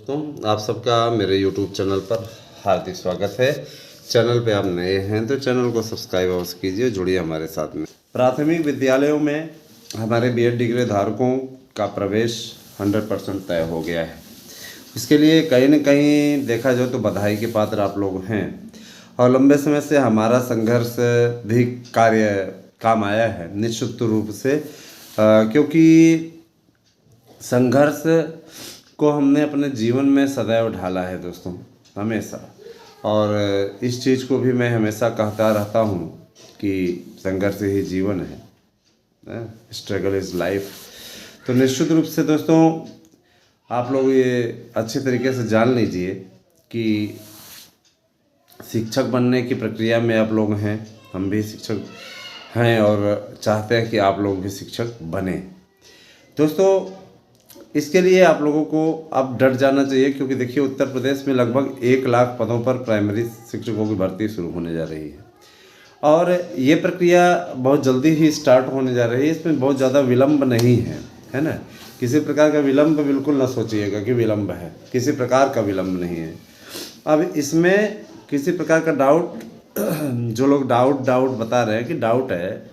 दोस्तों, आप सबका मेरे YouTube चैनल पर हार्दिक स्वागत है। चैनल पे आप नए हैं तो चैनल को सब्सक्राइब अवश्य कीजिए, जुड़िए हमारे साथ में। प्राथमिक विद्यालयों में हमारे बीएड डिग्री धारकों का प्रवेश 100% तय हो गया है। इसके लिए कहीं न कहीं देखा जाए तो बधाई के पात्र आप लोग हैं और लंबे समय से हमारा संघर्ष भी काम आया है निश्चित रूप से, क्योंकि संघर्ष को हमने अपने जीवन में सदैव ढाला है दोस्तों, हमेशा। और इस चीज़ को भी मैं हमेशा कहता रहता हूँ कि संघर्ष ही जीवन है, स्ट्रगल इज़ लाइफ। तो निश्चित रूप से दोस्तों, आप लोग ये अच्छे तरीके से जान लीजिए कि शिक्षक बनने की प्रक्रिया में आप लोग हैं, हम भी शिक्षक हैं और चाहते हैं कि आप लोग भी शिक्षक बने। दोस्तों, इसके लिए आप लोगों को अब डट जाना चाहिए, क्योंकि देखिए उत्तर प्रदेश में लगभग 1 लाख पदों पर प्राइमरी शिक्षकों की भर्ती शुरू होने जा रही है और ये प्रक्रिया बहुत जल्दी ही स्टार्ट होने जा रही है। इसमें बहुत ज़्यादा विलम्ब नहीं है ना। किसी प्रकार का विलम्ब बिल्कुल ना सोचिएगा कि विलम्ब है, किसी प्रकार का विलम्ब नहीं है। अब इसमें किसी प्रकार का डाउट, जो लोग डाउट बता रहे हैं कि डाउट है,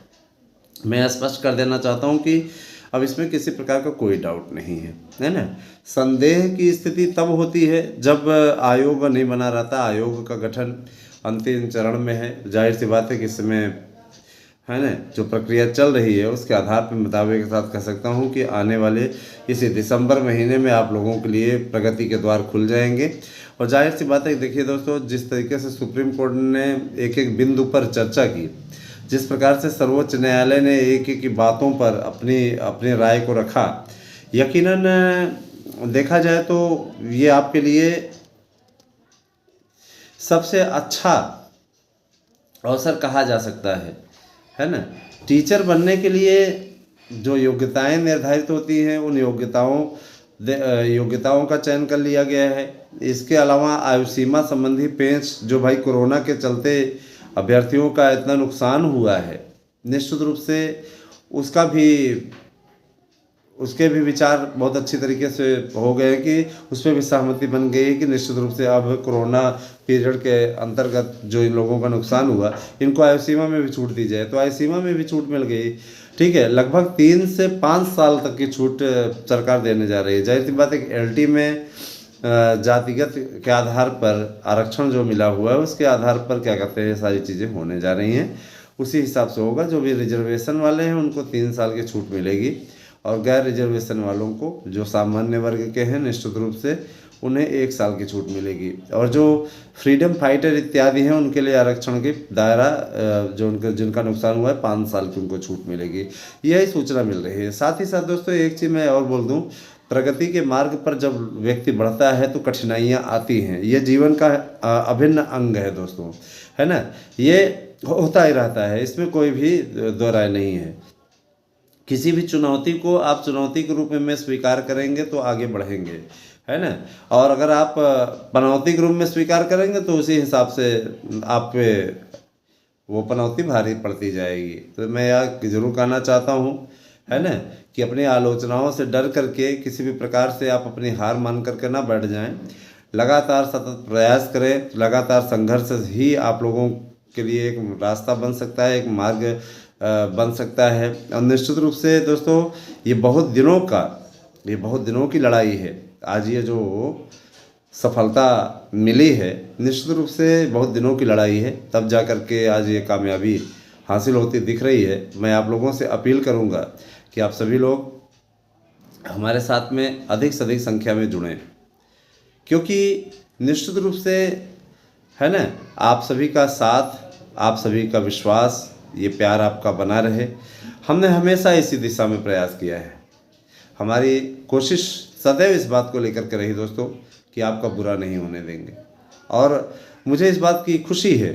मैं स्पष्ट कर देना चाहता हूँ कि अब इसमें किसी प्रकार का कोई डाउट नहीं है ना। संदेह की स्थिति तब होती है जब आयोग नहीं बना रहता। आयोग का गठन अंतिम चरण में है। जाहिर सी बात है कि इसमें है ना जो प्रक्रिया चल रही है उसके आधार पर मुताबिक के साथ कह सकता हूँ कि आने वाले इसी दिसंबर महीने में आप लोगों के लिए प्रगति के द्वार खुल जाएंगे। और जाहिर सी बात है, देखिए दोस्तों, जिस तरीके से सुप्रीम कोर्ट ने एक एक बिंदु पर चर्चा की, जिस प्रकार से सर्वोच्च न्यायालय ने एक एक बातों पर अपनी राय को रखा, यकीनन देखा जाए तो ये आपके लिए सबसे अच्छा अवसर कहा जा सकता है ना। टीचर बनने के लिए जो योग्यताएं निर्धारित होती हैं उन योग्यताओं का चयन कर लिया गया है। इसके अलावा आयु सीमा संबंधी पेंच, जो भाई कोरोना के चलते अभ्यर्थियों का इतना नुकसान हुआ है, निश्चित रूप से उसके भी विचार बहुत अच्छी तरीके से हो गए कि उस पर भी सहमति बन गई है कि निश्चित रूप से अब कोरोना पीरियड के अंतर्गत जो इन लोगों का नुकसान हुआ, इनको आयु सीमा में भी छूट दी जाए। तो आयु सीमा में भी छूट मिल गई, ठीक है। लगभग 3 से 5 साल तक की छूट सरकार देने जा रही है। जाहिर सी बात है कि LT में जातिगत के आधार पर आरक्षण जो मिला हुआ है उसके आधार पर क्या कहते हैं सारी चीज़ें होने जा रही हैं, उसी हिसाब से होगा। जो भी रिजर्वेशन वाले हैं उनको 3 साल की छूट मिलेगी और गैर रिजर्वेशन वालों को, जो सामान्य वर्ग के हैं, निश्चित रूप से उन्हें 1 साल की छूट मिलेगी। और जो फ्रीडम फाइटर इत्यादि हैं उनके लिए आरक्षण की दायरा जिनका नुकसान हुआ है 5 साल की, उनको छूट मिलेगी। यही सूचना मिल रही है। साथ ही साथ दोस्तों एक चीज़ मैं और बोल दूं, प्रगति के मार्ग पर जब व्यक्ति बढ़ता है तो कठिनाइयाँ आती हैं। ये जीवन का अभिन्न अंग है दोस्तों, है ना। ये होता ही रहता है, इसमें कोई भी दो राय नहीं है। किसी भी चुनौती को आप चुनौती के रूप में स्वीकार करेंगे तो आगे बढ़ेंगे, है ना। और अगर आप पनौती के रूप में स्वीकार करेंगे तो उसी हिसाब से आप पे वो पनौती भारी पड़ती जाएगी। तो मैं यह जरूर कहना चाहता हूँ, है ना, कि अपनी आलोचनाओं से डर करके किसी भी प्रकार से आप अपनी हार मान करके ना बैठ जाएं। लगातार सतत प्रयास करें। लगातार संघर्ष ही आप लोगों के लिए एक रास्ता बन सकता है, एक मार्ग बन सकता है। और निश्चित रूप से दोस्तों, ये बहुत दिनों की लड़ाई है। आज ये जो सफलता मिली है, निश्चित रूप से बहुत दिनों की लड़ाई है, तब जा कर के आज ये कामयाबी हासिल होती दिख रही है। मैं आप लोगों से अपील करूंगा कि आप सभी लोग हमारे साथ में अधिक से अधिक संख्या में जुड़ें, क्योंकि निश्चित रूप से, है ना, आप सभी का साथ, आप सभी का विश्वास, ये प्यार आपका बना रहे। हमने हमेशा इसी दिशा में प्रयास किया है। हमारी कोशिश सदैव इस बात को लेकर के रही दोस्तों कि आपका बुरा नहीं होने देंगे। और मुझे इस बात की खुशी है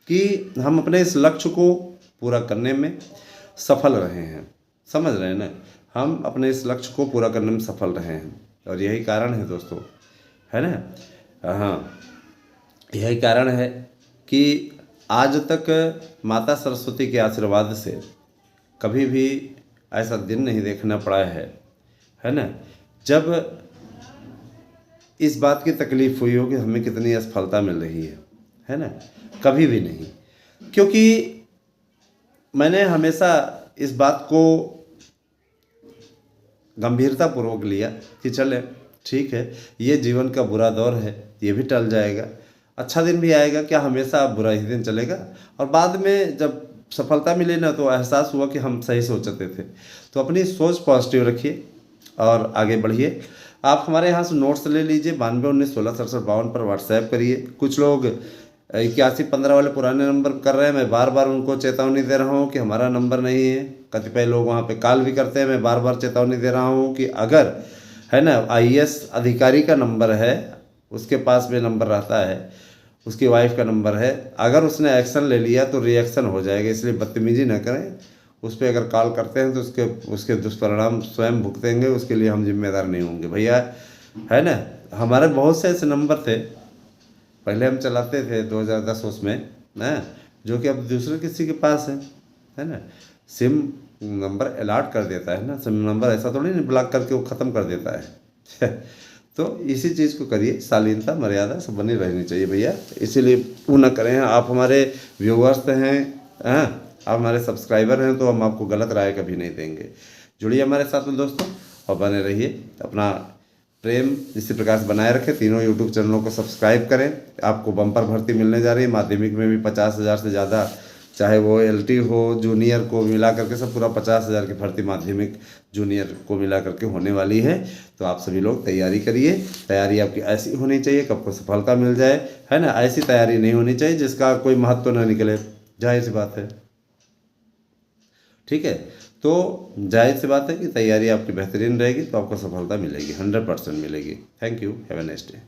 कि हम अपने इस लक्ष्य को पूरा करने में सफल रहे हैं। समझ रहे हैं ना, हम अपने इस लक्ष्य को पूरा करने में सफल रहे हैं। और यही कारण है दोस्तों, है ना, हाँ, यही कारण है कि आज तक माता सरस्वती के आशीर्वाद से कभी भी ऐसा दिन नहीं देखना पड़ा है ना, जब इस बात की तकलीफ़ हुई हो कि हमें कितनी असफलता मिल रही है ना? कभी भी नहीं। क्योंकि मैंने हमेशा इस बात को गंभीरतापूर्वक लिया कि चले ठीक है, ये जीवन का बुरा दौर है, ये भी टल जाएगा, अच्छा दिन भी आएगा, क्या हमेशा बुरा ही दिन चलेगा। और बाद में जब सफलता मिली ना तो एहसास हुआ कि हम सही सोचते थे। तो अपनी सोच पॉजिटिव रखिए और आगे बढ़िए। आप हमारे यहाँ से नोट्स ले लीजिए, 9219166752 पर व्हाट्सएप करिए। कुछ लोग 8115 वाले पुराने नंबर पर कर रहे हैं, मैं बार बार उनको चेतावनी दे रहा हूँ कि हमारा नंबर नहीं है। कतिपय लोग वहाँ पे कॉल भी करते हैं, मैं बार बार चेतावनी दे रहा हूँ कि अगर है ना आईएएस अधिकारी का नंबर है, उसके पास में नंबर रहता है, उसकी वाइफ का नंबर है, अगर उसने एक्शन ले लिया तो रिएक्शन हो जाएगा, इसलिए बदतमीजी न करें। उस पर अगर कॉल करते हैं तो उसके दुष्परिणाम स्वयं भुगतेंगे, उसके लिए हम जिम्मेदार नहीं होंगे भैया, है ना। हमारे बहुत से ऐसे नंबर थे, पहले हम चलाते थे 2010 उसमें ना, जो कि अब दूसरे किसी के पास है ना। सिम नंबर अलॉट कर देता है ना, सिम नंबर ऐसा थोड़ी नहीं ब्लॉक करके वो ख़त्म कर देता है तो इसी चीज़ को करिए, शालीनता मर्यादा सब बनी रहनी चाहिए भैया, इसीलिए वो ना करें। आप हमारे व्यूवर्स हैं, आप हमारे सब्सक्राइबर हैं, तो हम आपको गलत राय कभी नहीं देंगे। जुड़िए हमारे साथ में दोस्तों और बने रहिए, अपना प्रेम इसी प्रकार से बनाए रखें। तीनों यूट्यूब चैनलों को सब्सक्राइब करें। आपको बम्पर भर्ती मिलने जा रही है, माध्यमिक में भी 50,000 से ज़्यादा, चाहे वो एलटी हो, जूनियर को मिला करके सब पूरा 50,000 की भर्ती माध्यमिक जूनियर को मिला करके होने वाली है। तो आप सभी लोग तैयारी करिए। तैयारी आपकी ऐसी होनी चाहिए कि आपको सफलता मिल जाए, है ना। ऐसी तैयारी नहीं होनी चाहिए जिसका कोई महत्व ना निकले, जाहिर सी बात है, ठीक है। तो जाहिर सी बात है कि तैयारी आपकी बेहतरीन रहेगी तो आपको सफलता मिलेगी, 100% मिलेगी। Thank you, have a nice day.